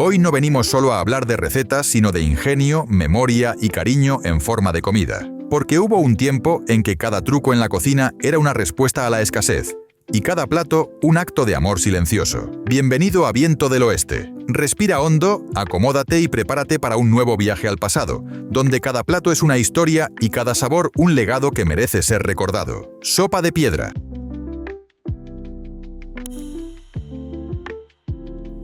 Hoy no venimos solo a hablar de recetas, sino de ingenio, memoria y cariño en forma de comida. Porque hubo un tiempo en que cada truco en la cocina era una respuesta a la escasez, y cada plato un acto de amor silencioso. Bienvenido a Viento del Oeste. Respira hondo, acomódate y prepárate para un nuevo viaje al pasado, donde cada plato es una historia y cada sabor un legado que merece ser recordado. Sopa de piedra.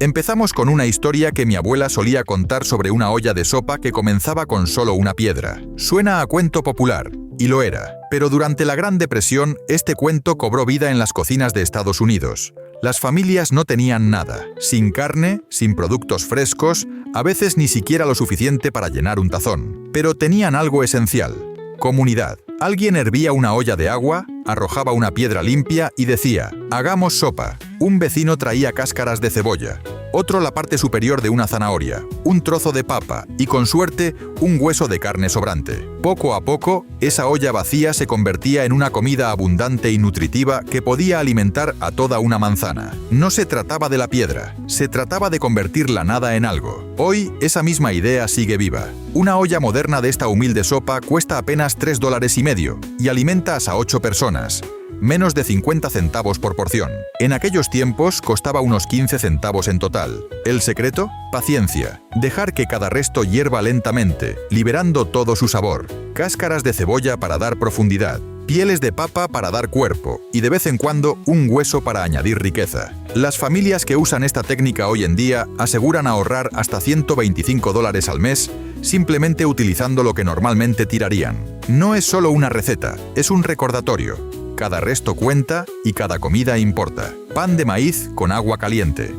Empezamos con una historia que mi abuela solía contar sobre una olla de sopa que comenzaba con solo una piedra. Suena a cuento popular, y lo era. Pero durante la Gran Depresión, este cuento cobró vida en las cocinas de Estados Unidos. Las familias no tenían nada, sin carne, sin productos frescos, a veces ni siquiera lo suficiente para llenar un tazón. Pero tenían algo esencial: comunidad. Alguien hervía una olla de agua, arrojaba una piedra limpia y decía: «Hagamos sopa». Un vecino traía cáscaras de cebolla, otro la parte superior de una zanahoria, un trozo de papa y, con suerte, un hueso de carne sobrante. Poco a poco, esa olla vacía se convertía en una comida abundante y nutritiva que podía alimentar a toda una manzana. No se trataba de la piedra, se trataba de convertir la nada en algo. Hoy, esa misma idea sigue viva. Una olla moderna de esta humilde sopa cuesta apenas $3.50 y alimenta hasta 8 personas. Menos de 50 centavos por porción. En aquellos tiempos costaba unos 15 centavos en total. ¿El secreto? Paciencia. Dejar que cada resto hierva lentamente, liberando todo su sabor. Cáscaras de cebolla para dar profundidad, pieles de papa para dar cuerpo y de vez en cuando un hueso para añadir riqueza. Las familias que usan esta técnica hoy en día aseguran ahorrar hasta $125 al mes simplemente utilizando lo que normalmente tirarían. No es solo una receta, es un recordatorio. Cada resto cuenta y cada comida importa. Pan de maíz con agua caliente.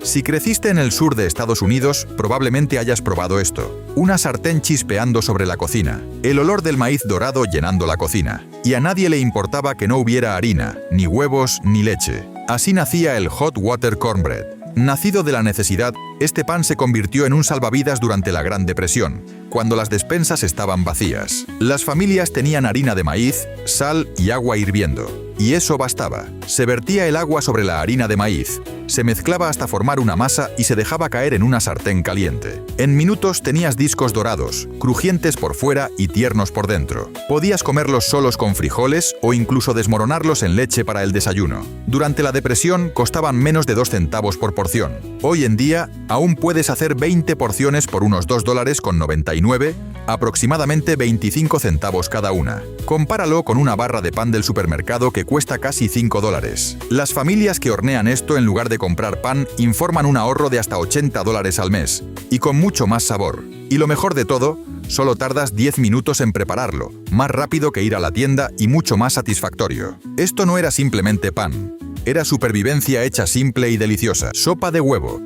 Si creciste en el sur de Estados Unidos, probablemente hayas probado esto. Una sartén chispeando sobre la cocina, el olor del maíz dorado llenando la cocina. Y a nadie le importaba que no hubiera harina, ni huevos, ni leche. Así nacía el Hot Water Cornbread. Nacido de la necesidad, este pan se convirtió en un salvavidas durante la Gran Depresión, cuando las despensas estaban vacías. Las familias tenían harina de maíz, sal y agua hirviendo. Y eso bastaba. Se vertía el agua sobre la harina de maíz, se mezclaba hasta formar una masa y se dejaba caer en una sartén caliente. En minutos tenías discos dorados, crujientes por fuera y tiernos por dentro. Podías comerlos solos con frijoles o incluso desmoronarlos en leche para el desayuno. Durante la Depresión costaban menos de 2 centavos por porción. Hoy en día aún puedes hacer 20 porciones por unos $2.99, aproximadamente 25 centavos cada una. Compáralo con una barra de pan del supermercado que cuesta casi $5. Las familias que hornean esto en lugar de comprar pan informan un ahorro de hasta $80 al mes, y con mucho más sabor. Y lo mejor de todo, solo tardas 10 minutos en prepararlo, más rápido que ir a la tienda y mucho más satisfactorio. Esto no era simplemente pan, era supervivencia hecha simple y deliciosa. Sopa de huevo.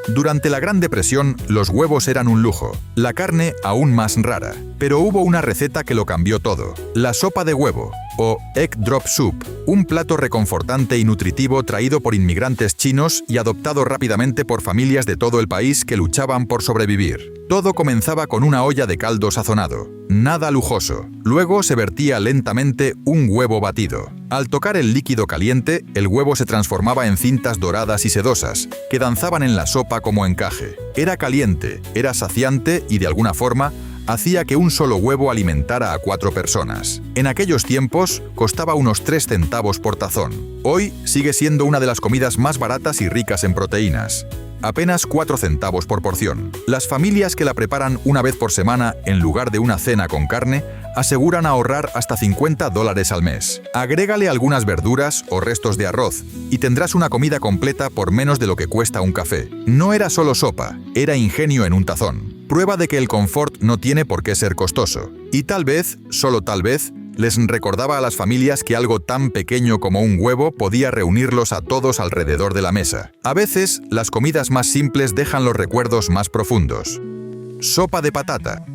Durante la Gran Depresión, los huevos eran un lujo, la carne aún más rara. Pero hubo una receta que lo cambió todo: la sopa de huevo, o Egg Drop Soup, un plato reconfortante y nutritivo traído por inmigrantes chinos y adoptado rápidamente por familias de todo el país que luchaban por sobrevivir. Todo comenzaba con una olla de caldo sazonado, nada lujoso. Luego se vertía lentamente un huevo batido. Al tocar el líquido caliente, el huevo se transformaba en cintas doradas y sedosas, que danzaban en la sopa como encaje. Era caliente, era saciante y, de alguna forma, hacía que un solo huevo alimentara a 4 personas. En aquellos tiempos, costaba unos 3 centavos por tazón. Hoy sigue siendo una de las comidas más baratas y ricas en proteínas. Apenas 4 centavos por porción. Las familias que la preparan una vez por semana en lugar de una cena con carne aseguran ahorrar hasta $50 al mes. Agrégale algunas verduras o restos de arroz y tendrás una comida completa por menos de lo que cuesta un café. No era solo sopa, era ingenio en un tazón. Prueba de que el confort no tiene por qué ser costoso. Y tal vez, solo tal vez, les recordaba a las familias que algo tan pequeño como un huevo podía reunirlos a todos alrededor de la mesa. A veces, las comidas más simples dejan los recuerdos más profundos. Sopa de patata.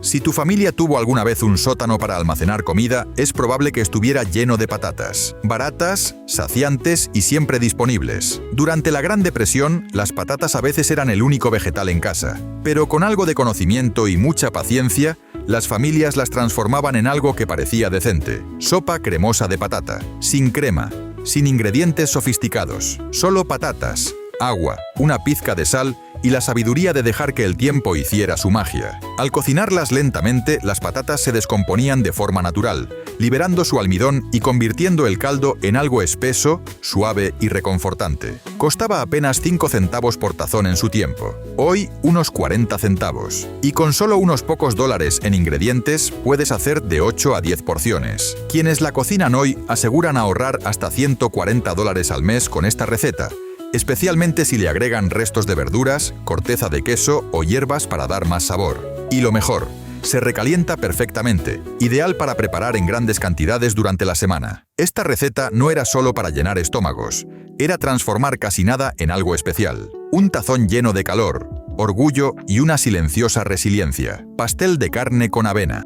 Si tu familia tuvo alguna vez un sótano para almacenar comida, es probable que estuviera lleno de patatas. Baratas, saciantes y siempre disponibles. Durante la Gran Depresión, las patatas a veces eran el único vegetal en casa. Pero con algo de conocimiento y mucha paciencia, Las familias las transformaban en algo que parecía decente. Sopa cremosa de patata, sin crema, sin ingredientes sofisticados, solo patatas, agua, una pizca de sal y la sabiduría de dejar que el tiempo hiciera su magia. Al cocinarlas lentamente, las patatas se descomponían de forma natural, liberando su almidón y convirtiendo el caldo en algo espeso, suave y reconfortante. Costaba apenas 5 centavos por tazón en su tiempo. Hoy, unos 40 centavos. Y con solo unos pocos dólares en ingredientes, puedes hacer de 8 a 10 porciones. Quienes la cocinan hoy aseguran ahorrar hasta $140 al mes con esta receta, especialmente si le agregan restos de verduras, corteza de queso o hierbas para dar más sabor. Y lo mejor, se recalienta perfectamente, ideal para preparar en grandes cantidades durante la semana. Esta receta no era solo para llenar estómagos, era transformar casi nada en algo especial. Un tazón lleno de calor, orgullo y una silenciosa resiliencia. Pastel de carne con avena.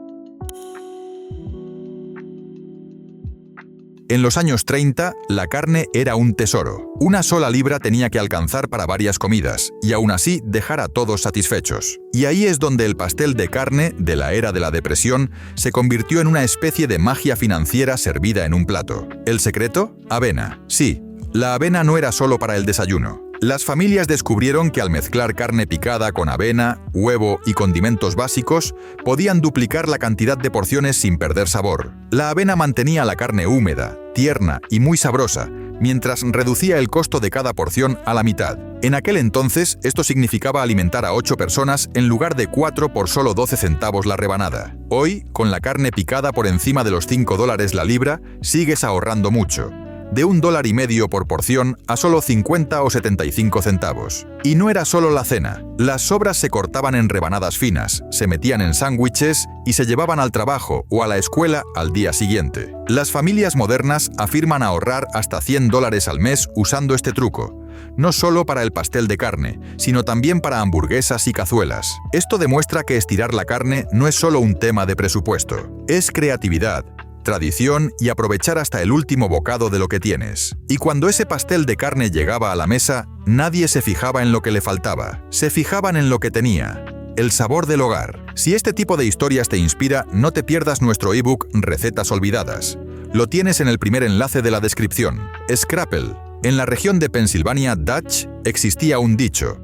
En los años 30, la carne era un tesoro. Una sola libra tenía que alcanzar para varias comidas, y aún así dejar a todos satisfechos. Y ahí es donde el pastel de carne, de la era de la depresión, se convirtió en una especie de magia financiera servida en un plato. ¿El secreto? Avena. Sí, la avena no era solo para el desayuno. Las familias descubrieron que al mezclar carne picada con avena, huevo y condimentos básicos, podían duplicar la cantidad de porciones sin perder sabor. La avena mantenía la carne húmeda, tierna y muy sabrosa, mientras reducía el costo de cada porción a la mitad. En aquel entonces, esto significaba alimentar a 8 personas en lugar de 4 por solo 12 centavos la rebanada. Hoy, con la carne picada por encima de los $5 la libra, sigues ahorrando mucho. De $1,50 por porción a solo 50 o 75 centavos. Y no era solo la cena. Las sobras se cortaban en rebanadas finas, se metían en sándwiches y se llevaban al trabajo o a la escuela al día siguiente. Las familias modernas afirman ahorrar hasta $100 al mes usando este truco. No solo para el pastel de carne, sino también para hamburguesas y cazuelas. Esto demuestra que estirar la carne no es solo un tema de presupuesto. Es creatividad, tradición y aprovechar hasta el último bocado de lo que tienes. Y cuando ese pastel de carne llegaba a la mesa, nadie se fijaba en lo que le faltaba, se fijaban en lo que tenía. El sabor del hogar. Si este tipo de historias te inspira, no te pierdas nuestro ebook Recetas Olvidadas. Lo tienes en el primer enlace de la descripción. Scrapple. En la región de Pensilvania Dutch existía un dicho: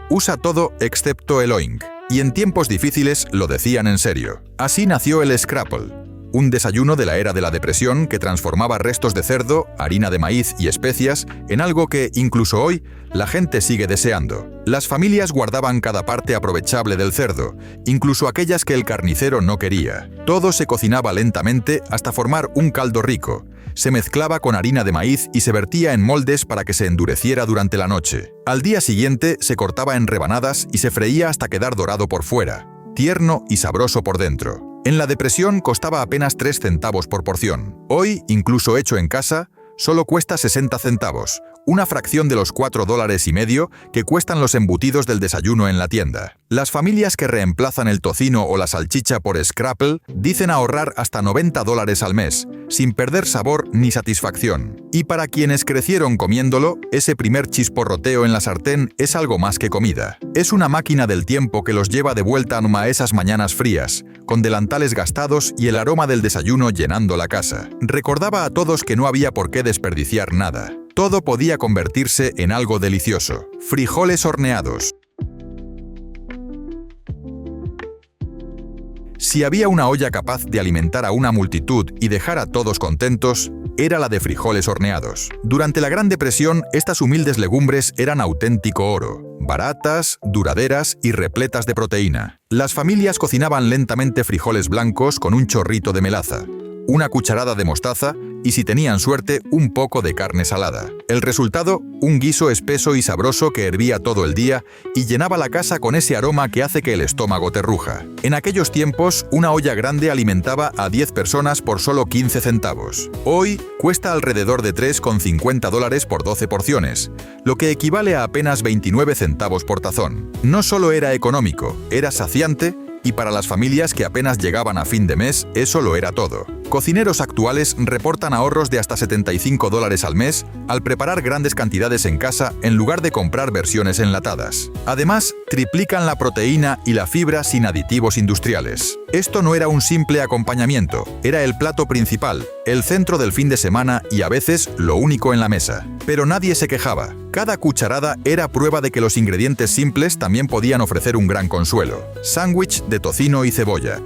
usa todo excepto el oink. Y en tiempos difíciles lo decían en serio. Así nació el Scrapple, un desayuno de la era de la depresión que transformaba restos de cerdo, harina de maíz y especias en algo que, incluso hoy, la gente sigue deseando. Las familias guardaban cada parte aprovechable del cerdo, incluso aquellas que el carnicero no quería. Todo se cocinaba lentamente hasta formar un caldo rico. Se mezclaba con harina de maíz y se vertía en moldes para que se endureciera durante la noche. Al día siguiente se cortaba en rebanadas y se freía hasta quedar dorado por fuera, tierno y sabroso por dentro. En la depresión costaba apenas 3 centavos por porción. Hoy, incluso hecho en casa, solo cuesta 60 centavos, una fracción de los $4,50 que cuestan los embutidos del desayuno en la tienda. Las familias que reemplazan el tocino o la salchicha por Scrapple dicen ahorrar hasta $90 al mes, sin perder sabor ni satisfacción. Y para quienes crecieron comiéndolo, ese primer chisporroteo en la sartén es algo más que comida. Es una máquina del tiempo que los lleva de vuelta a esas mañanas frías, con delantales gastados y el aroma del desayuno llenando la casa. Recordaba a todos que no había por qué desperdiciar nada. Todo podía convertirse en algo delicioso. Frijoles horneados. Si había una olla capaz de alimentar a una multitud y dejar a todos contentos, era la de frijoles horneados. Durante la Gran Depresión, estas humildes legumbres eran auténtico oro, baratas, duraderas y repletas de proteína. Las familias cocinaban lentamente frijoles blancos con un chorrito de melaza, una cucharada de mostaza y, si tenían suerte, un poco de carne salada. El resultado, un guiso espeso y sabroso que hervía todo el día y llenaba la casa con ese aroma que hace que el estómago te ruja. En aquellos tiempos, una olla grande alimentaba a 10 personas por solo 15 centavos. Hoy, cuesta alrededor de $3,50 por 12 porciones, lo que equivale a apenas 29 centavos por tazón. No solo era económico, era saciante, y para las familias que apenas llegaban a fin de mes, eso lo era todo. Cocineros actuales reportan ahorros de hasta $75 al mes al preparar grandes cantidades en casa en lugar de comprar versiones enlatadas. Además, triplican la proteína y la fibra sin aditivos industriales. Esto no era un simple acompañamiento, era el plato principal, el centro del fin de semana y a veces lo único en la mesa. Pero nadie se quejaba. Cada cucharada era prueba de que los ingredientes simples también podían ofrecer un gran consuelo. Sándwich de tocino y cebolla.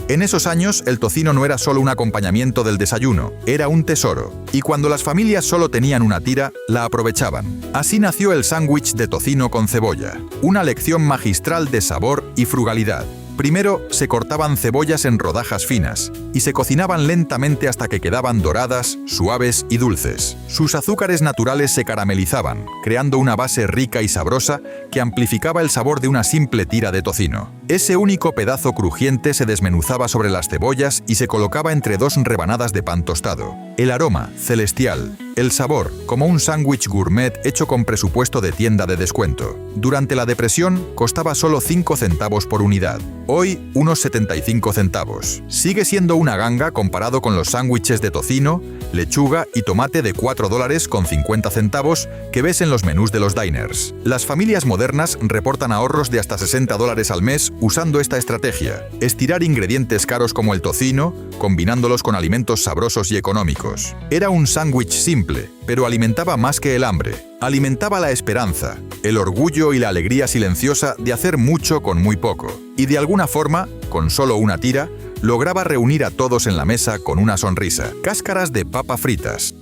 En esos años, el tocino no era solo un acompañamiento del desayuno, era un tesoro. Y cuando las familias solo tenían una tira, la aprovechaban. Así nació el sándwich de tocino con cebolla, una lección magistral de sabor y frugalidad. Primero, se cortaban cebollas en rodajas finas y se cocinaban lentamente hasta que quedaban doradas, suaves y dulces. Sus azúcares naturales se caramelizaban, creando una base rica y sabrosa que amplificaba el sabor de una simple tira de tocino. Ese único pedazo crujiente se desmenuzaba sobre las cebollas y se colocaba entre dos rebanadas de pan tostado. El aroma, celestial. El sabor, como un sándwich gourmet hecho con presupuesto de tienda de descuento. Durante la depresión, costaba solo 5 centavos por unidad. Hoy, unos 75 centavos. Sigue siendo una ganga comparado con los sándwiches de tocino, lechuga y tomate de $4.50 que ves en los menús de los diners. Las familias modernas reportan ahorros de hasta $60 al mes usando esta estrategia. Estirar ingredientes caros como el tocino, combinándolos con alimentos sabrosos y económicos. Era un sándwich simple, pero alimentaba más que el hambre. Alimentaba la esperanza, el orgullo y la alegría silenciosa de hacer mucho con muy poco. Y de alguna forma, con solo una tira, lograba reunir a todos en la mesa con una sonrisa. Cáscaras de papa fritas.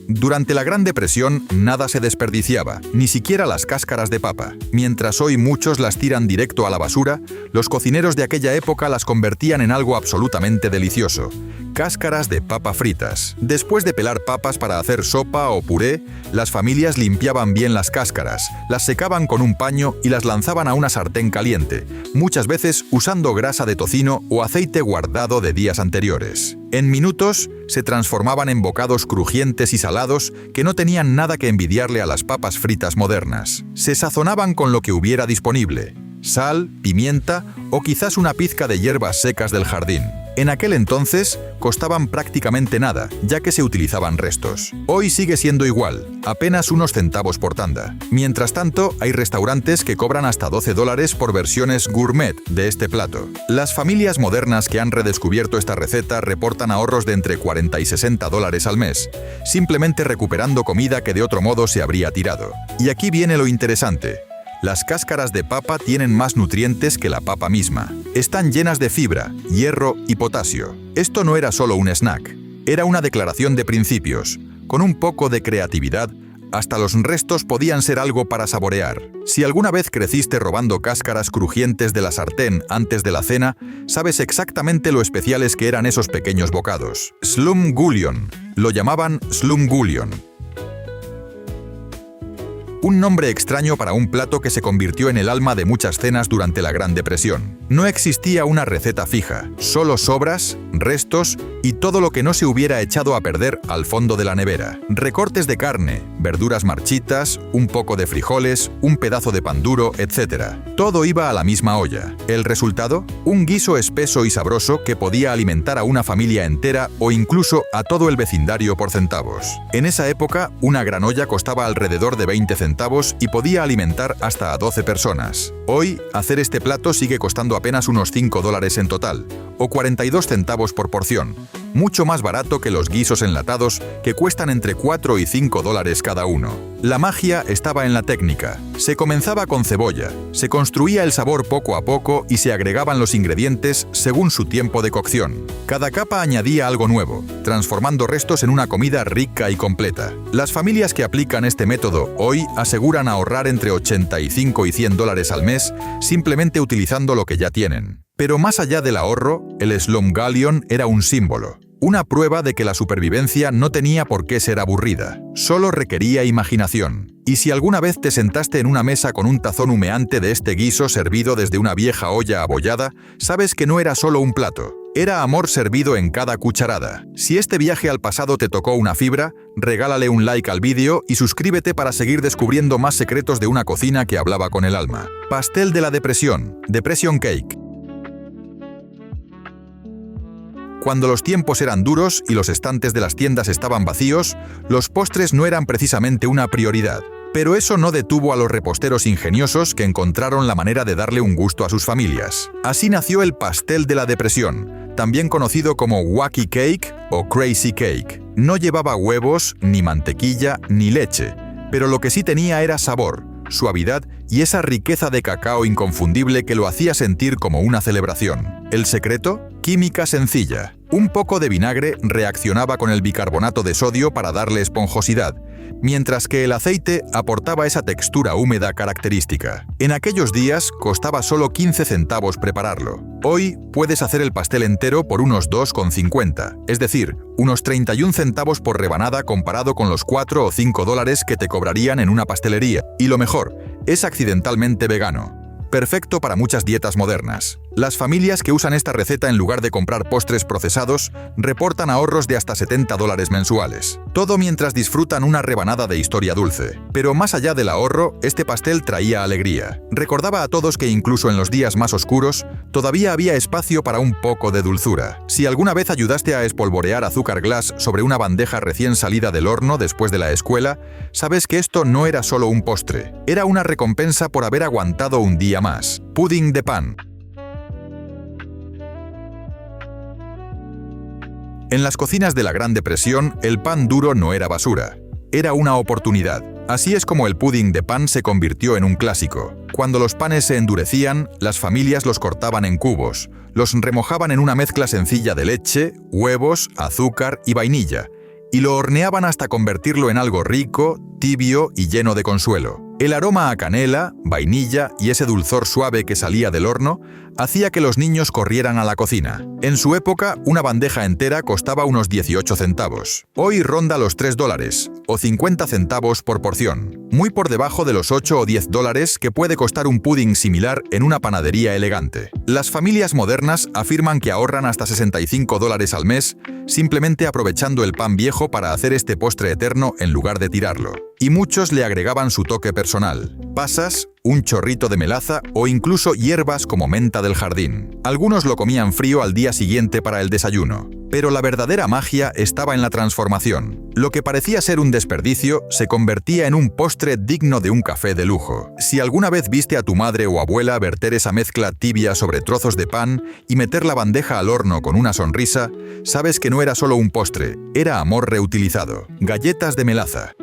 Durante la Gran Depresión, nada se desperdiciaba, ni siquiera las cáscaras de papa. Mientras hoy muchos las tiran directo a la basura, los cocineros de aquella época las convertían en algo absolutamente delicioso. Cáscaras de papa fritas. Después de pelar papas para hacer sopa o puré, las familias limpiaban bien las cáscaras, las secaban con un paño y las lanzaban a una sartén caliente, muchas veces usando grasa de tocino o aceite guardado de días anteriores. En minutos, se transformaban en bocados crujientes y salados que no tenían nada que envidiarle a las papas fritas modernas. Se sazonaban con lo que hubiera disponible: sal, pimienta o quizás una pizca de hierbas secas del jardín. En aquel entonces, costaban prácticamente nada, ya que se utilizaban restos. Hoy sigue siendo igual, apenas unos centavos por tanda. Mientras tanto, hay restaurantes que cobran hasta $12 por versiones gourmet de este plato. Las familias modernas que han redescubierto esta receta reportan ahorros de entre $40 y $60 al mes, simplemente recuperando comida que de otro modo se habría tirado. Y aquí viene lo interesante. Las cáscaras de papa tienen más nutrientes que la papa misma. Están llenas de fibra, hierro y potasio. Esto no era solo un snack, era una declaración de principios. Con un poco de creatividad, hasta los restos podían ser algo para saborear. Si alguna vez creciste robando cáscaras crujientes de la sartén antes de la cena, sabes exactamente lo especiales que eran esos pequeños bocados. Slumgullion. Lo llamaban slumgullion. Un nombre extraño para un plato que se convirtió en el alma de muchas cenas durante la Gran Depresión. No existía una receta fija, solo sobras, restos y todo lo que no se hubiera echado a perder al fondo de la nevera. Recortes de carne, verduras marchitas, un poco de frijoles, un pedazo de pan duro, etc. Todo iba a la misma olla. ¿El resultado? Un guiso espeso y sabroso que podía alimentar a una familia entera o incluso a todo el vecindario por centavos. En esa época, una gran olla costaba alrededor de 20 centavos y podía alimentar hasta a 12 personas. Hoy, hacer este plato sigue costando apenas unos $5 en total, o 42 centavos por porción, mucho más barato que los guisos enlatados que cuestan entre $4 y $5 cada uno. La magia estaba en la técnica. Se comenzaba con cebolla, se construía el sabor poco a poco y se agregaban los ingredientes según su tiempo de cocción. Cada capa añadía algo nuevo, transformando restos en una comida rica y completa. Las familias que aplican este método hoy aseguran ahorrar entre $85 y $100 al mes simplemente utilizando lo que ya tienen. Pero más allá del ahorro, el slumgullion era un símbolo. Una prueba de que la supervivencia no tenía por qué ser aburrida, solo requería imaginación. Y si alguna vez te sentaste en una mesa con un tazón humeante de este guiso servido desde una vieja olla abollada, sabes que no era solo un plato, era amor servido en cada cucharada. Si este viaje al pasado te tocó una fibra, regálale un like al vídeo y suscríbete para seguir descubriendo más secretos de una cocina que hablaba con el alma. Pastel de la depresión, Depression Cake. Cuando los tiempos eran duros y los estantes de las tiendas estaban vacíos, los postres no eran precisamente una prioridad. Pero eso no detuvo a los reposteros ingeniosos que encontraron la manera de darle un gusto a sus familias. Así nació el pastel de la depresión, también conocido como Wacky Cake o Crazy Cake. No llevaba huevos, ni mantequilla, ni leche, pero lo que sí tenía era sabor, suavidad y esa riqueza de cacao inconfundible que lo hacía sentir como una celebración. ¿El secreto? Química sencilla. Un poco de vinagre reaccionaba con el bicarbonato de sodio para darle esponjosidad, mientras que el aceite aportaba esa textura húmeda característica. En aquellos días costaba solo 15 centavos prepararlo. Hoy puedes hacer el pastel entero por unos 2,50, es decir, unos 31 centavos por rebanada comparado con los 4 o 5 dólares que te cobrarían en una pastelería. Y lo mejor, es accidentalmente vegano. Perfecto para muchas dietas modernas. Las familias que usan esta receta en lugar de comprar postres procesados reportan ahorros de hasta 70 dólares mensuales. Todo mientras disfrutan una rebanada de historia dulce. Pero más allá del ahorro, este pastel traía alegría. Recordaba a todos que incluso en los días más oscuros, todavía había espacio para un poco de dulzura. Si alguna vez ayudaste a espolvorear azúcar glass sobre una bandeja recién salida del horno después de la escuela, sabes que esto no era solo un postre. Era una recompensa por haber aguantado un día más. Pudding de pan. En las cocinas de la Gran Depresión, el pan duro no era basura. Era una oportunidad. Así es como el pudding de pan se convirtió en un clásico. Cuando los panes se endurecían, las familias los cortaban en cubos, los remojaban en una mezcla sencilla de leche, huevos, azúcar y vainilla, y lo horneaban hasta convertirlo en algo rico, tibio y lleno de consuelo. El aroma a canela, vainilla y ese dulzor suave que salía del horno hacía que los niños corrieran a la cocina. En su época, una bandeja entera costaba unos 18 centavos. Hoy ronda los 3 dólares, o 50 centavos por porción, muy por debajo de los 8 o 10 dólares que puede costar un pudding similar en una panadería elegante. Las familias modernas afirman que ahorran hasta 65 dólares al mes simplemente aprovechando el pan viejo para hacer este postre eterno en lugar de tirarlo. Y muchos le agregaban su toque personal: pasas, un chorrito de melaza o incluso hierbas como menta del jardín. Algunos lo comían frío al día siguiente para el desayuno. Pero la verdadera magia estaba en la transformación. Lo que parecía ser un desperdicio se convertía en un postre digno de un café de lujo. Si alguna vez viste a tu madre o abuela verter esa mezcla tibia sobre trozos de pan y meter la bandeja al horno con una sonrisa, sabes que no era solo un postre, era amor reutilizado. Galletas de melaza.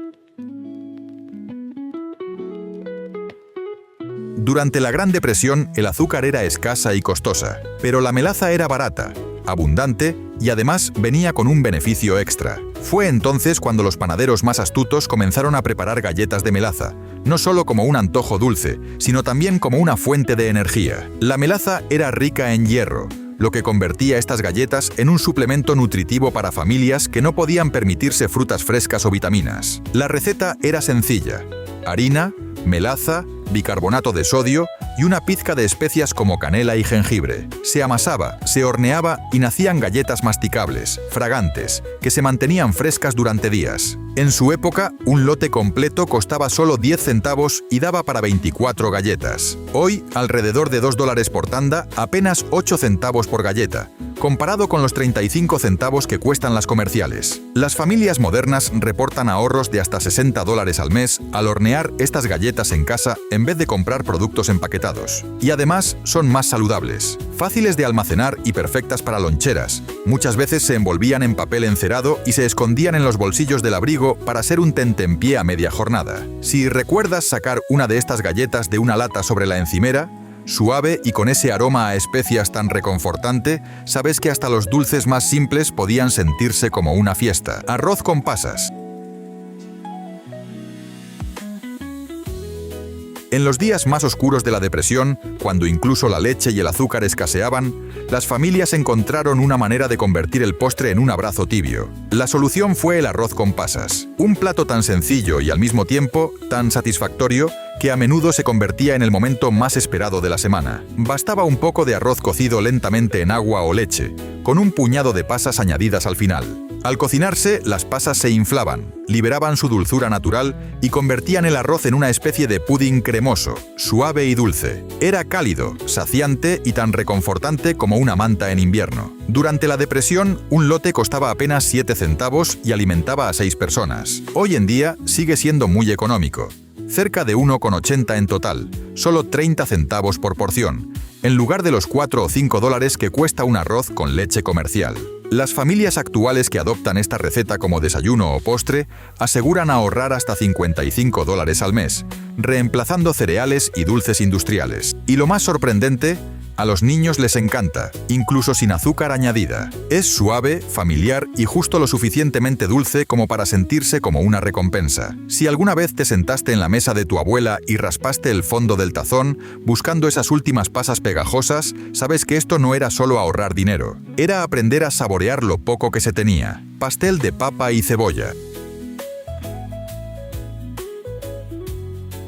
Durante la Gran Depresión, el azúcar era escasa y costosa, pero la melaza era barata, abundante y además venía con un beneficio extra. Fue entonces cuando los panaderos más astutos comenzaron a preparar galletas de melaza, no solo como un antojo dulce, sino también como una fuente de energía. La melaza era rica en hierro, lo que convertía estas galletas en un suplemento nutritivo para familias que no podían permitirse frutas frescas o vitaminas. La receta era sencilla: harina, melaza, bicarbonato de sodio y una pizca de especias como canela y jengibre. Se amasaba, se horneaba y nacían galletas masticables, fragantes, que se mantenían frescas durante días. En su época, un lote completo costaba solo 10 centavos y daba para 24 galletas. Hoy, alrededor de 2 dólares por tanda, apenas 8 centavos por galleta, comparado con los 35 centavos que cuestan las comerciales. Las familias modernas reportan ahorros de hasta 60 dólares al mes al hornear estas galletas en casa en vez de comprar productos empaquetados. Y además son más saludables, fáciles de almacenar y perfectas para loncheras. Muchas veces se envolvían en papel encerado y se escondían en los bolsillos del abrigo para ser un tentempié a media jornada. Si recuerdas sacar una de estas galletas de una lata sobre la encimera, suave y con ese aroma a especias tan reconfortante, sabes que hasta los dulces más simples podían sentirse como una fiesta. Arroz con pasas. En los días más oscuros de la depresión, cuando incluso la leche y el azúcar escaseaban, las familias encontraron una manera de convertir el postre en un abrazo tibio. La solución fue el arroz con pasas, un plato tan sencillo y al mismo tiempo tan satisfactorio que a menudo se convertía en el momento más esperado de la semana. Bastaba un poco de arroz cocido lentamente en agua o leche, con un puñado de pasas añadidas al final. Al cocinarse, las pasas se inflaban, liberaban su dulzura natural y convertían el arroz en una especie de pudín cremoso, suave y dulce. Era cálido, saciante y tan reconfortante como una manta en invierno. Durante la depresión, un lote costaba apenas 7 centavos y alimentaba a 6 personas. Hoy en día sigue siendo muy económico. Cerca de 1,80 en total, solo 30 centavos por porción, en lugar de los 4 o 5 dólares que cuesta un arroz con leche comercial. Las familias actuales que adoptan esta receta como desayuno o postre aseguran ahorrar hasta 55 dólares al mes, reemplazando cereales y dulces industriales. Y lo más sorprendente, a los niños les encanta, incluso sin azúcar añadida. Es suave, familiar y justo lo suficientemente dulce como para sentirse como una recompensa. Si alguna vez te sentaste en la mesa de tu abuela y raspaste el fondo del tazón buscando esas últimas pasas pegajosas, sabes que esto no era solo ahorrar dinero, era aprender a saborear lo poco que se tenía. Pastel de papa y cebolla.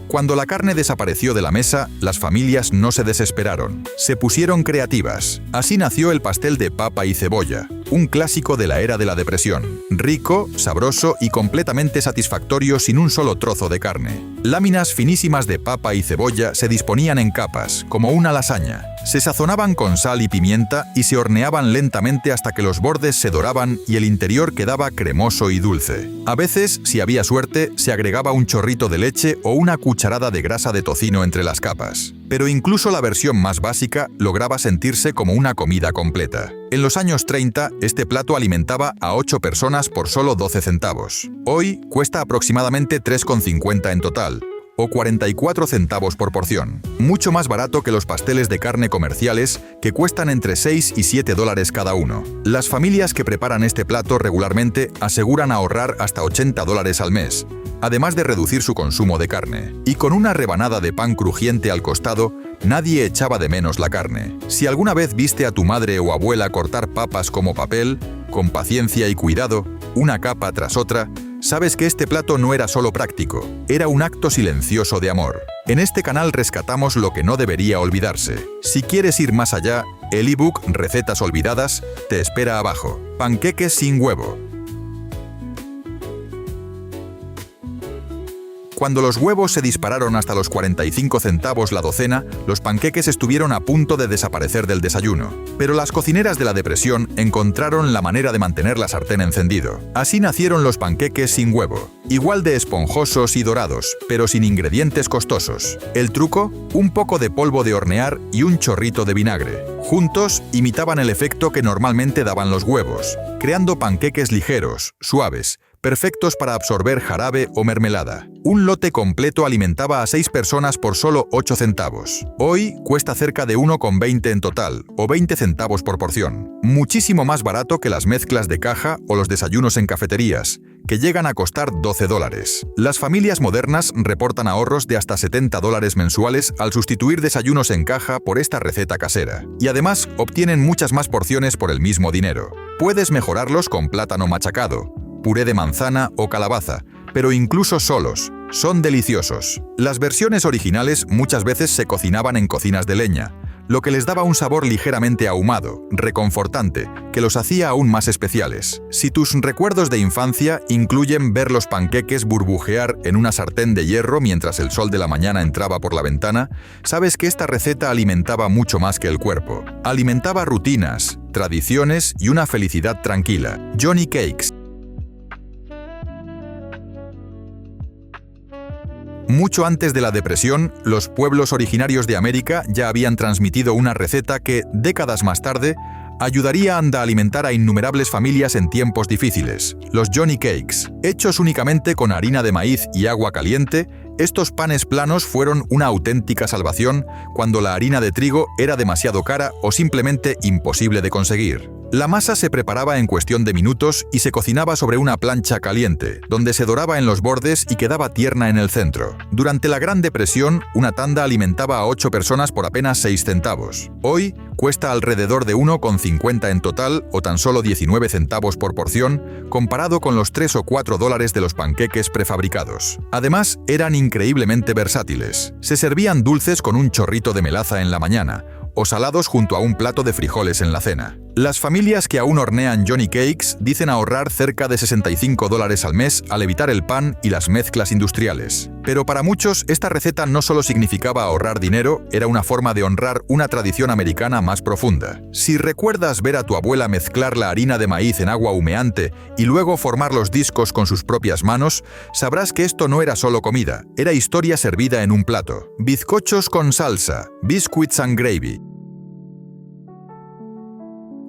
Cuando la carne desapareció de la mesa, las familias no se desesperaron. Se pusieron creativas. Así nació el pastel de papa y cebolla, un clásico de la era de la depresión. Rico, sabroso y completamente satisfactorio sin un solo trozo de carne. Láminas finísimas de papa y cebolla se disponían en capas, como una lasaña. Se sazonaban con sal y pimienta y se horneaban lentamente hasta que los bordes se doraban y el interior quedaba cremoso y dulce. A veces, si había suerte, se agregaba un chorrito de leche o una cucharada de grasa de tocino entre las capas. Pero incluso la versión más básica lograba sentirse como una comida completa. En los años 30, este plato alimentaba a 8 personas por solo 12 centavos. Hoy cuesta aproximadamente 3,50 en total, o 44 centavos por porción, mucho más barato que los pasteles de carne comerciales que cuestan entre 6 y 7 dólares cada uno. Las familias que preparan este plato regularmente aseguran ahorrar hasta 80 dólares al mes, además de reducir su consumo de carne. Y con una rebanada de pan crujiente al costado, nadie echaba de menos la carne. Si alguna vez viste a tu madre o abuela cortar papas como papel, con paciencia y cuidado, una capa tras otra, sabes que este plato no era solo práctico, era un acto silencioso de amor. En este canal rescatamos lo que no debería olvidarse. Si quieres ir más allá, el ebook Recetas Olvidadas te espera abajo. Panqueques sin huevo. Cuando los huevos se dispararon hasta los 45 centavos la docena, los panqueques estuvieron a punto de desaparecer del desayuno. Pero las cocineras de la depresión encontraron la manera de mantener la sartén encendido. Así nacieron los panqueques sin huevo, igual de esponjosos y dorados, pero sin ingredientes costosos. El truco, un poco de polvo de hornear y un chorrito de vinagre. Juntos imitaban el efecto que normalmente daban los huevos, creando panqueques ligeros, suaves, perfectos para absorber jarabe o mermelada. Un lote completo alimentaba a 6 personas por solo 8 centavos. Hoy cuesta cerca de 1,20 en total, o 20 centavos por porción. Muchísimo más barato que las mezclas de caja o los desayunos en cafeterías, que llegan a costar 12 dólares. Las familias modernas reportan ahorros de hasta 70 dólares mensuales al sustituir desayunos en caja por esta receta casera. Y además obtienen muchas más porciones por el mismo dinero. Puedes mejorarlos con plátano machacado, puré de manzana o calabaza, pero incluso solos, son deliciosos. Las versiones originales muchas veces se cocinaban en cocinas de leña, lo que les daba un sabor ligeramente ahumado, reconfortante, que los hacía aún más especiales. Si tus recuerdos de infancia incluyen ver los panqueques burbujear en una sartén de hierro mientras el sol de la mañana entraba por la ventana, sabes que esta receta alimentaba mucho más que el cuerpo. Alimentaba rutinas, tradiciones y una felicidad tranquila. Johnny Cakes. Mucho antes de la depresión, los pueblos originarios de América ya habían transmitido una receta que, décadas más tarde, ayudaría a alimentar a innumerables familias en tiempos difíciles. Los Johnny Cakes. Hechos únicamente con harina de maíz y agua caliente, estos panes planos fueron una auténtica salvación cuando la harina de trigo era demasiado cara o simplemente imposible de conseguir. La masa se preparaba en cuestión de minutos y se cocinaba sobre una plancha caliente, donde se doraba en los bordes y quedaba tierna en el centro. Durante la Gran Depresión, una tanda alimentaba a 8 personas por apenas 6 centavos. Hoy, cuesta alrededor de 1,50 en total o tan solo 19 centavos por porción, comparado con los 3 o 4 dólares de los panqueques prefabricados. Además, eran increíblemente versátiles. Se servían dulces con un chorrito de melaza en la mañana, o salados junto a un plato de frijoles en la cena. Las familias que aún hornean Johnny Cakes dicen ahorrar cerca de $65 al mes al evitar el pan y las mezclas industriales. Pero para muchos, esta receta no solo significaba ahorrar dinero, era una forma de honrar una tradición americana más profunda. Si recuerdas ver a tu abuela mezclar la harina de maíz en agua humeante y luego formar los discos con sus propias manos, sabrás que esto no era solo comida, era historia servida en un plato. Bizcochos con salsa, biscuits and gravy.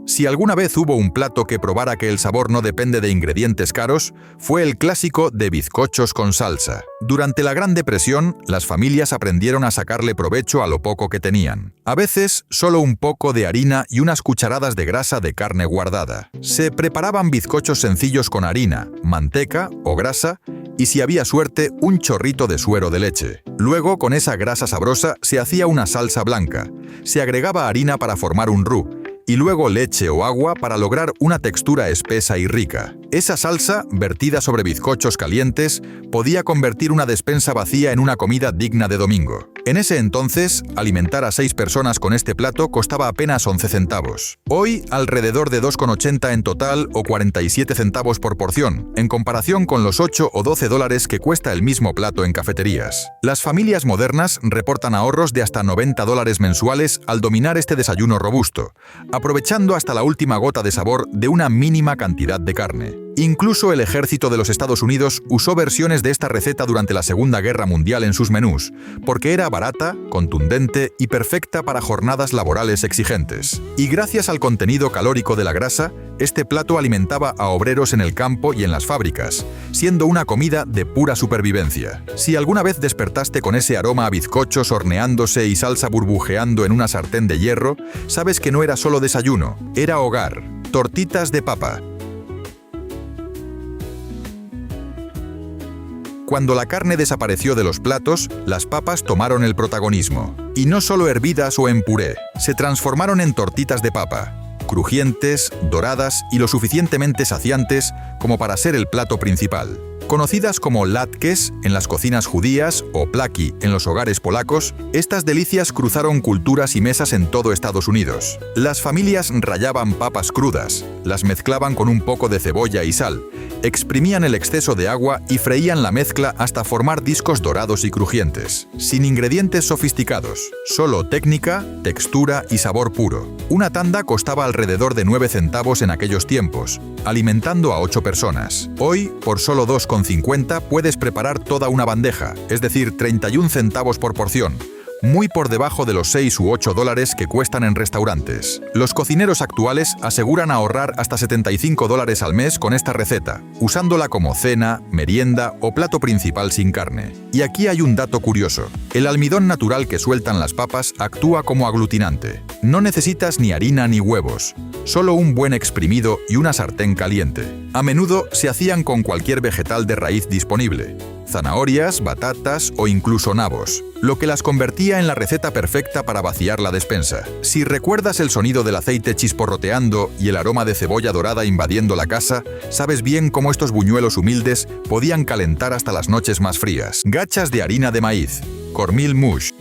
Si alguna vez hubo un plato que probara que el sabor no depende de ingredientes caros, fue el clásico de bizcochos con salsa. Durante la Gran Depresión, las familias aprendieron a sacarle provecho a lo poco que tenían. A veces, solo un poco de harina y unas cucharadas de grasa de carne guardada. Se preparaban bizcochos sencillos con harina, manteca o grasa, y si había suerte, un chorrito de suero de leche. Luego, con esa grasa sabrosa, se hacía una salsa blanca. Se agregaba harina para formar un roux, y luego leche o agua para lograr una textura espesa y rica. Esa salsa, vertida sobre bizcochos calientes, podía convertir una despensa vacía en una comida digna de domingo. En ese entonces, alimentar a 6 personas con este plato costaba apenas 11 centavos. Hoy, alrededor de 2,80 en total o 47 centavos por porción, en comparación con los 8 o 12 dólares que cuesta el mismo plato en cafeterías. Las familias modernas reportan ahorros de hasta 90 dólares mensuales al dominar este desayuno robusto, aprovechando hasta la última gota de sabor de una mínima cantidad de carne. Incluso el ejército de los Estados Unidos usó versiones de esta receta durante la Segunda Guerra Mundial en sus menús, porque era barata, contundente y perfecta para jornadas laborales exigentes. Y gracias al contenido calórico de la grasa, este plato alimentaba a obreros en el campo y en las fábricas, siendo una comida de pura supervivencia. Si alguna vez despertaste con ese aroma a bizcochos horneándose y salsa burbujeando en una sartén de hierro, sabes que no era solo desayuno, era hogar. Tortitas de papa. Cuando la carne desapareció de los platos, las papas tomaron el protagonismo. Y no solo hervidas o en puré, se transformaron en tortitas de papa, crujientes, doradas y lo suficientemente saciantes como para ser el plato principal. Conocidas como latkes en las cocinas judías o plaki en los hogares polacos, estas delicias cruzaron culturas y mesas en todo Estados Unidos. Las familias rallaban papas crudas, las mezclaban con un poco de cebolla y sal, exprimían el exceso de agua y freían la mezcla hasta formar discos dorados y crujientes. Sin ingredientes sofisticados, solo técnica, textura y sabor puro. Una tanda costaba alrededor de 9 centavos en aquellos tiempos, alimentando a 8 personas. Hoy, por solo 2,50 puedes preparar toda una bandeja, es decir, 31 centavos por porción, muy por debajo de los 6 u 8 dólares que cuestan en restaurantes. Los cocineros actuales aseguran ahorrar hasta 75 dólares al mes con esta receta, usándola como cena, merienda o plato principal sin carne. Y aquí hay un dato curioso. El almidón natural que sueltan las papas actúa como aglutinante. No necesitas ni harina ni huevos, solo un buen exprimido y una sartén caliente. A menudo se hacían con cualquier vegetal de raíz disponible, zanahorias, batatas o incluso nabos, lo que las convertía en la receta perfecta para vaciar la despensa. Si recuerdas el sonido del aceite chisporroteando y el aroma de cebolla dorada invadiendo la casa, sabes bien cómo estos buñuelos humildes podían calentar hasta las noches más frías. Gachas de harina de maíz, cornmeal mush.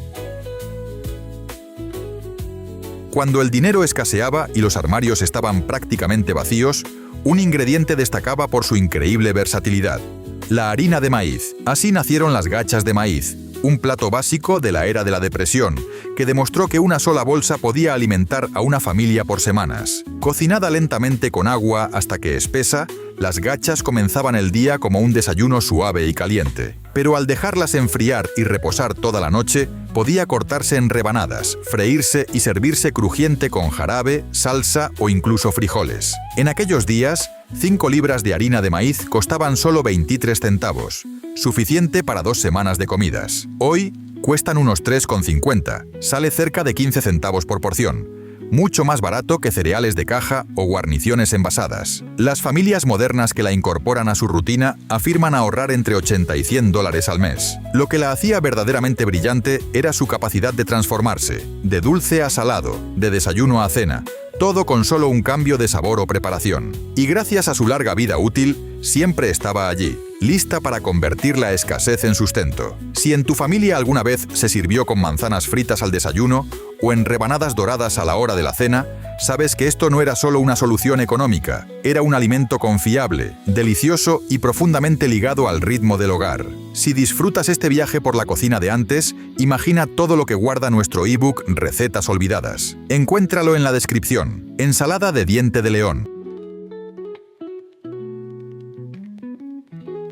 Cuando el dinero escaseaba y los armarios estaban prácticamente vacíos, un ingrediente destacaba por su increíble versatilidad: la harina de maíz. Así nacieron las gachas de maíz, un plato básico de la era de la Depresión, que demostró que una sola bolsa podía alimentar a una familia por semanas. Cocinada lentamente con agua hasta que espesa, las gachas comenzaban el día como un desayuno suave y caliente. Pero al dejarlas enfriar y reposar toda la noche, podía cortarse en rebanadas, freírse y servirse crujiente con jarabe, salsa o incluso frijoles. En aquellos días, 5 libras de harina de maíz costaban solo 23 centavos, suficiente para 2 semanas de comidas. Hoy, cuestan unos 3,50, sale cerca de 15 centavos por porción, mucho más barato que cereales de caja o guarniciones envasadas. Las familias modernas que la incorporan a su rutina afirman ahorrar entre 80 y 100 dólares al mes. Lo que la hacía verdaderamente brillante era su capacidad de transformarse, de dulce a salado, de desayuno a cena, todo con solo un cambio de sabor o preparación. Y gracias a su larga vida útil, siempre estaba allí, lista para convertir la escasez en sustento. Si en tu familia alguna vez se sirvió con manzanas fritas al desayuno o en rebanadas doradas a la hora de la cena, sabes que esto no era solo una solución económica, era un alimento confiable, delicioso y profundamente ligado al ritmo del hogar. Si disfrutas este viaje por la cocina de antes, imagina todo lo que guarda nuestro ebook Recetas Olvidadas. Encuéntralo en la descripción. Ensalada de diente de león.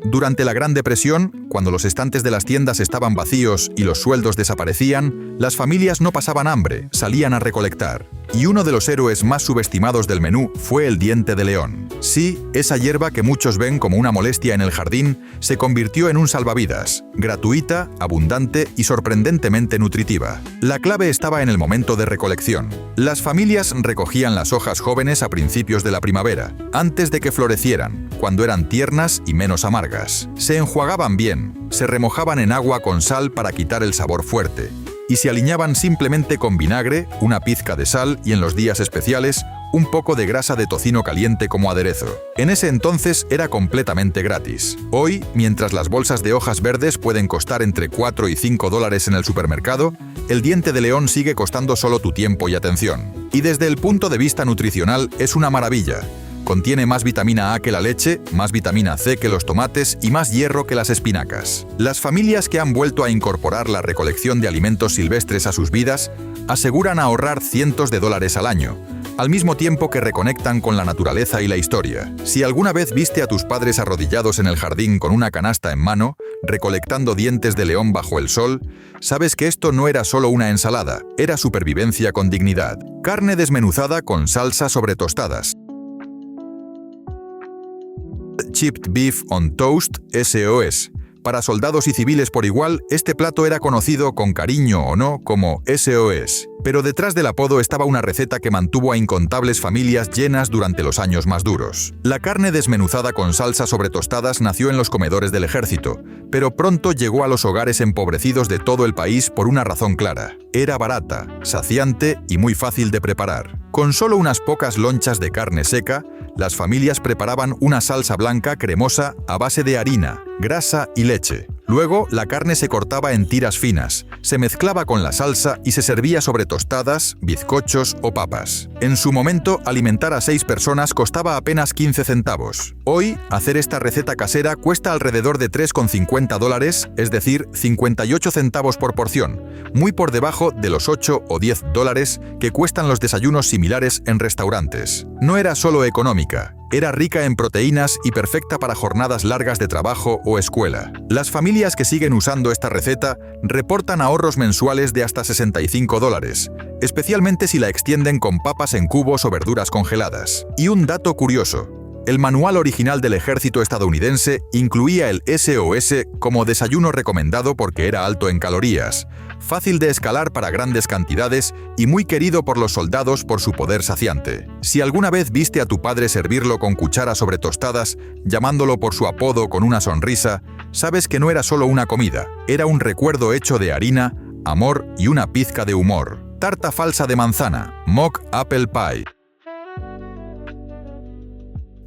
Durante la Gran Depresión, cuando los estantes de las tiendas estaban vacíos y los sueldos desaparecían, las familias no pasaban hambre, salían a recolectar. Y uno de los héroes más subestimados del menú fue el diente de león. Sí, esa hierba que muchos ven como una molestia en el jardín, se convirtió en un salvavidas, gratuita, abundante y sorprendentemente nutritiva. La clave estaba en el momento de recolección. Las familias recogían las hojas jóvenes a principios de la primavera, antes de que florecieran, cuando eran tiernas y menos amargas. Se enjuagaban bien, se remojaban en agua con sal para quitar el sabor fuerte, y se aliñaban simplemente con vinagre, una pizca de sal y en los días especiales, un poco de grasa de tocino caliente como aderezo. En ese entonces era completamente gratis. Hoy, mientras las bolsas de hojas verdes pueden costar entre 4 y 5 dólares en el supermercado, el diente de león sigue costando solo tu tiempo y atención. Y desde el punto de vista nutricional es una maravilla. Contiene más vitamina A que la leche, más vitamina C que los tomates y más hierro que las espinacas. Las familias que han vuelto a incorporar la recolección de alimentos silvestres a sus vidas aseguran ahorrar cientos de dólares al año, al mismo tiempo que reconectan con la naturaleza y la historia. Si alguna vez viste a tus padres arrodillados en el jardín con una canasta en mano, recolectando dientes de león bajo el sol, sabes que esto no era solo una ensalada, era supervivencia con dignidad. Carne desmenuzada con salsa sobre tostadas. Chipped Beef on Toast, SOS. Para soldados y civiles por igual, este plato era conocido con cariño o no como SOS. Pero detrás del apodo estaba una receta que mantuvo a incontables familias llenas durante los años más duros. La carne desmenuzada con salsa sobre tostadas nació en los comedores del ejército, pero pronto llegó a los hogares empobrecidos de todo el país por una razón clara. Era barata, saciante y muy fácil de preparar. Con solo unas pocas lonchas de carne seca, las familias preparaban una salsa blanca cremosa a base de harina, grasa y leche. Luego, la carne se cortaba en tiras finas, se mezclaba con la salsa y se servía sobre tostadas, bizcochos o papas. En su momento, alimentar a 6 personas costaba apenas 15 centavos. Hoy, hacer esta receta casera cuesta alrededor de 3,50 dólares, es decir, 58 centavos por porción, muy por debajo de los 8 o 10 dólares que cuestan los desayunos similares en restaurantes. No era solo económica. Era rica en proteínas y perfecta para jornadas largas de trabajo o escuela. Las familias que siguen usando esta receta reportan ahorros mensuales de hasta 65 dólares, especialmente si la extienden con papas en cubos o verduras congeladas. Y un dato curioso. El manual original del ejército estadounidense incluía el SOS como desayuno recomendado porque era alto en calorías, fácil de escalar para grandes cantidades y muy querido por los soldados por su poder saciante. Si alguna vez viste a tu padre servirlo con cuchara sobre tostadas, llamándolo por su apodo con una sonrisa, sabes que no era solo una comida, era un recuerdo hecho de harina, amor y una pizca de humor. Tarta falsa de manzana, mock apple pie.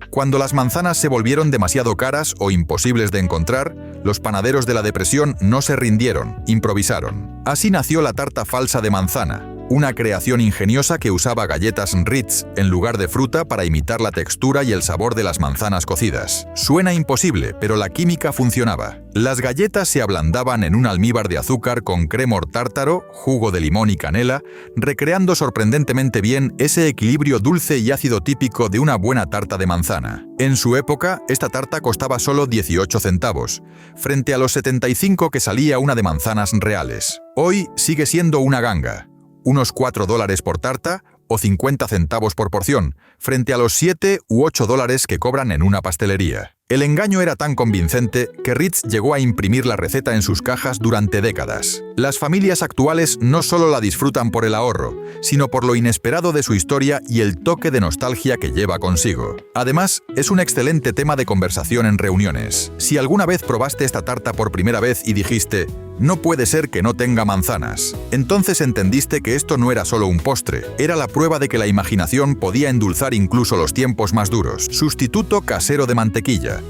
Cuando las manzanas se volvieron demasiado caras o imposibles de encontrar, los panaderos de la depresión no se rindieron, improvisaron. Así nació la tarta falsa de manzana, una creación ingeniosa que usaba galletas Ritz en lugar de fruta para imitar la textura y el sabor de las manzanas cocidas. Suena imposible, pero la química funcionaba. Las galletas se ablandaban en un almíbar de azúcar con cremor tártaro, jugo de limón y canela, recreando sorprendentemente bien ese equilibrio dulce y ácido típico de una buena tarta de manzana. En su época, esta tarta costaba solo 18 centavos, frente a los 75 que salía una de manzanas reales. Hoy sigue siendo una ganga. Unos 4 dólares por tarta o 50 centavos por porción, frente a los 7 u 8 dólares que cobran en una pastelería. El engaño era tan convincente que Ritz llegó a imprimir la receta en sus cajas durante décadas. Las familias actuales no solo la disfrutan por el ahorro, sino por lo inesperado de su historia y el toque de nostalgia que lleva consigo. Además, es un excelente tema de conversación en reuniones. Si alguna vez probaste esta tarta por primera vez y dijiste, no puede ser que no tenga manzanas, entonces entendiste que esto no era solo un postre, era la prueba de que la imaginación podía endulzar incluso los tiempos más duros. Sustituto casero de mantequilla.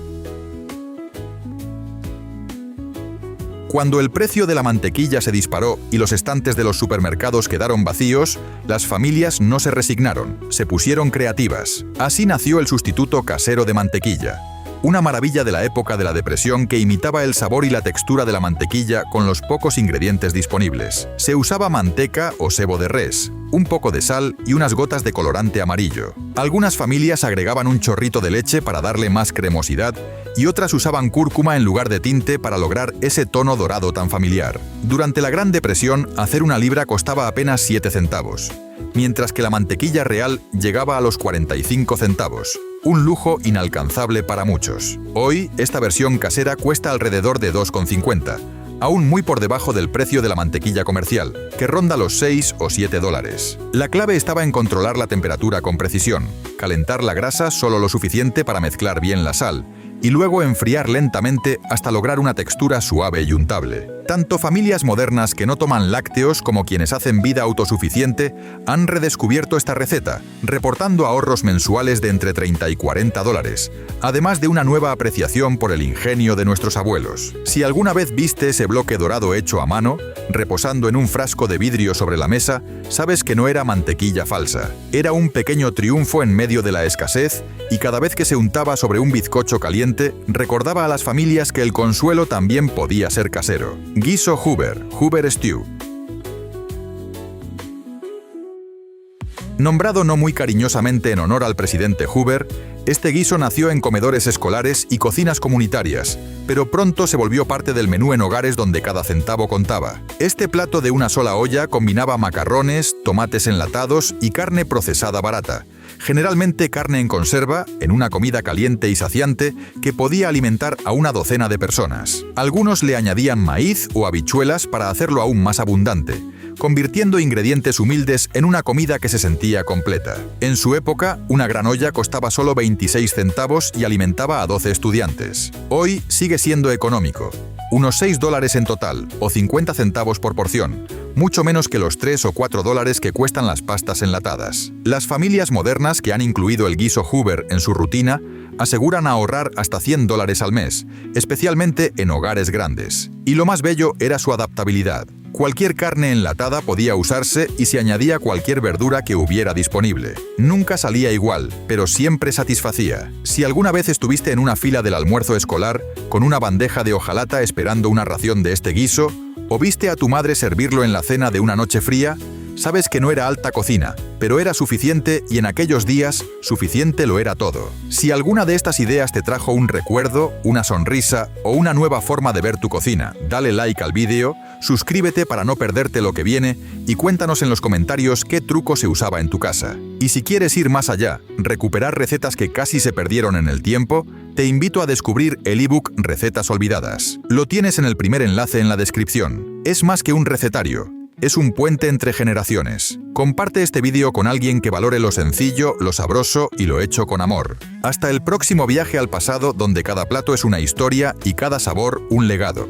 Cuando el precio de la mantequilla se disparó y los estantes de los supermercados quedaron vacíos, las familias no se resignaron, se pusieron creativas. Así nació el sustituto casero de mantequilla. Una maravilla de la época de la depresión que imitaba el sabor y la textura de la mantequilla con los pocos ingredientes disponibles. Se usaba manteca o sebo de res, un poco de sal y unas gotas de colorante amarillo. Algunas familias agregaban un chorrito de leche para darle más cremosidad y otras usaban cúrcuma en lugar de tinte para lograr ese tono dorado tan familiar. Durante la Gran Depresión, hacer una libra costaba apenas 7 centavos, mientras que la mantequilla real llegaba a los 45 centavos. Un lujo inalcanzable para muchos. Hoy, esta versión casera cuesta alrededor de 2,50, aún muy por debajo del precio de la mantequilla comercial, que ronda los 6 o 7 dólares. La clave estaba en controlar la temperatura con precisión, calentar la grasa solo lo suficiente para mezclar bien la sal, y luego enfriar lentamente hasta lograr una textura suave y untable. Tanto familias modernas que no toman lácteos como quienes hacen vida autosuficiente han redescubierto esta receta, reportando ahorros mensuales de entre 30 y 40 dólares, además de una nueva apreciación por el ingenio de nuestros abuelos. Si alguna vez viste ese bloque dorado hecho a mano, reposando en un frasco de vidrio sobre la mesa, sabes que no era mantequilla falsa. Era un pequeño triunfo en medio de la escasez y cada vez que se untaba sobre un bizcocho caliente, recordaba a las familias que el consuelo también podía ser casero. Guiso Hoover Stew. Nombrado no muy cariñosamente en honor al presidente Hoover, este guiso nació en comedores escolares y cocinas comunitarias, pero pronto se volvió parte del menú en hogares donde cada centavo contaba. Este plato de una sola olla combinaba macarrones, tomates enlatados y carne procesada barata, generalmente carne en conserva, en una comida caliente y saciante que podía alimentar a una docena de personas. Algunos le añadían maíz o habichuelas para hacerlo aún más abundante, convirtiendo ingredientes humildes en una comida que se sentía completa. En su época, una gran olla costaba solo 26 centavos y alimentaba a 12 estudiantes. Hoy sigue siendo económico, unos 6 dólares en total, o 50 centavos por porción, mucho menos que los 3 o 4 dólares que cuestan las pastas enlatadas. Las familias modernas que han incluido el guiso Hoover en su rutina aseguran ahorrar hasta 100 dólares al mes, especialmente en hogares grandes. Y lo más bello era su adaptabilidad. Cualquier carne enlatada podía usarse y se añadía cualquier verdura que hubiera disponible. Nunca salía igual, pero siempre satisfacía. Si alguna vez estuviste en una fila del almuerzo escolar, con una bandeja de hojalata esperando una ración de este guiso, o viste a tu madre servirlo en la cena de una noche fría, sabes que no era alta cocina, pero era suficiente y en aquellos días, suficiente lo era todo. Si alguna de estas ideas te trajo un recuerdo, una sonrisa o una nueva forma de ver tu cocina, dale like al vídeo, suscríbete para no perderte lo que viene y cuéntanos en los comentarios qué truco se usaba en tu casa. Y si quieres ir más allá, recuperar recetas que casi se perdieron en el tiempo, te invito a descubrir el ebook Recetas Olvidadas. Lo tienes en el primer enlace en la descripción. Es más que un recetario. Es un puente entre generaciones. Comparte este vídeo con alguien que valore lo sencillo, lo sabroso y lo hecho con amor. Hasta el próximo viaje al pasado donde cada plato es una historia y cada sabor un legado.